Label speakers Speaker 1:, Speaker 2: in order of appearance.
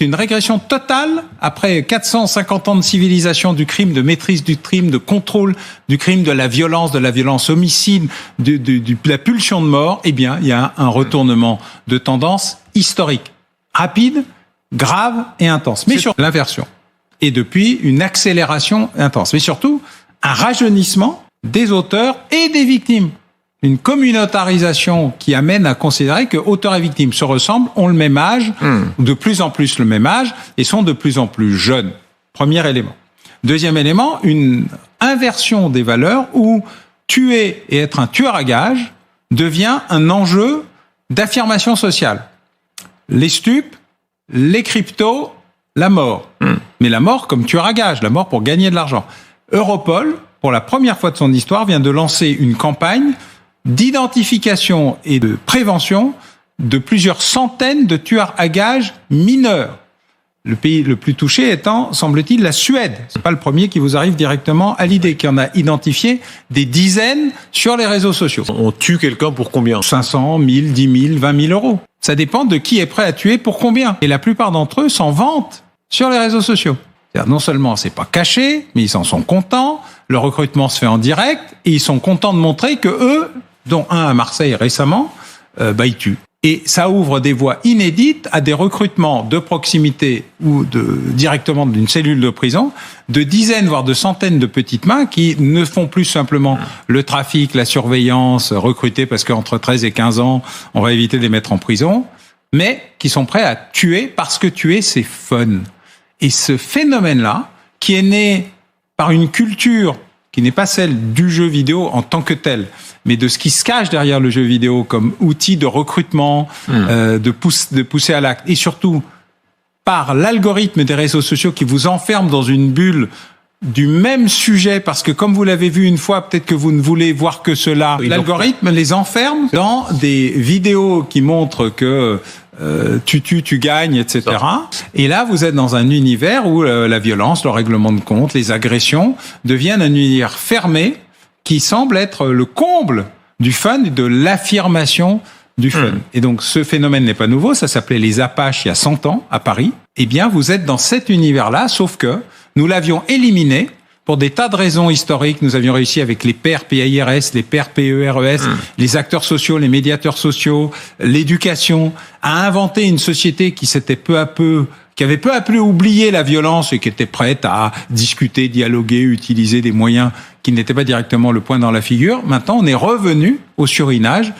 Speaker 1: C'est une régression totale après 450 ans de civilisation du crime, de maîtrise du crime, de contrôle du crime, de la violence homicide, de la pulsion de mort. Eh bien, il y a un retournement de tendance historique, rapide, grave et intense. Mais sur l'inversion. Et depuis, une accélération intense. Mais surtout, un rajeunissement des auteurs et des victimes. Une communautarisation qui amène à considérer que auteurs et victimes se ressemblent, ont le même âge, de plus en plus le même âge, et sont de plus en plus jeunes. Premier élément. Deuxième élément, une inversion des valeurs où tuer et être un tueur à gages devient un enjeu d'affirmation sociale. Les stupes, les cryptos, la mort. Mais la mort comme tueur à gages, la mort pour gagner de l'argent. Europol, pour la première fois de son histoire, vient de lancer une campagne d'identification et de prévention de plusieurs centaines de tueurs à gages mineurs. Le pays le plus touché étant, semble-t-il, la Suède. C'est pas le premier qui vous arrive directement à l'idée, qui en a identifié des dizaines sur les réseaux sociaux.
Speaker 2: On tue quelqu'un pour combien ?
Speaker 1: 500, 1000, 10 000, 20 000 euros. Ça dépend de qui est prêt à tuer pour combien. Et la plupart d'entre eux s'en vantent sur les réseaux sociaux. C'est-à-dire, non seulement c'est pas caché, mais ils s'en sont contents. Le recrutement se fait en direct et ils sont contents de montrer que eux, dont un à Marseille récemment, ils tuent. Et ça ouvre des voies inédites à des recrutements de proximité ou directement d'une cellule de prison, de dizaines voire de centaines de petites mains qui ne font plus simplement le trafic, la surveillance, recruter parce qu'entre 13 et 15 ans, on va éviter de les mettre en prison, mais qui sont prêts à tuer parce que tuer, c'est fun. Et ce phénomène-là, qui est né par une culture qui n'est pas celle du jeu vidéo en tant que tel, mais de ce qui se cache derrière le jeu vidéo comme outil de recrutement, de pousser à l'acte, et surtout par l'algorithme des réseaux sociaux qui vous enferme dans une bulle du même sujet, parce que comme vous l'avez vu une fois, peut-être que vous ne voulez voir que cela. L'algorithme les enferme dans des vidéos qui montrent que tu tues, tu gagnes, etc. Et là, vous êtes dans un univers où la violence, le règlement de compte, les agressions deviennent un univers fermé qui semble être le comble du fun et de l'affirmation du fun. Et donc, ce phénomène n'est pas nouveau, ça s'appelait les Apaches il y a 100 ans, à Paris. Eh bien, vous êtes dans cet univers-là, sauf que nous l'avions éliminé pour des tas de raisons historiques. Nous avions réussi avec les pairs PAIRS, les pairs PERES, les acteurs sociaux, les médiateurs sociaux, l'éducation, à inventer une société qui avait peu à peu oublié la violence et qui était prête à discuter, dialoguer, utiliser des moyens qui n'étaient pas directement le poing dans la figure. Maintenant, on est revenu au surinage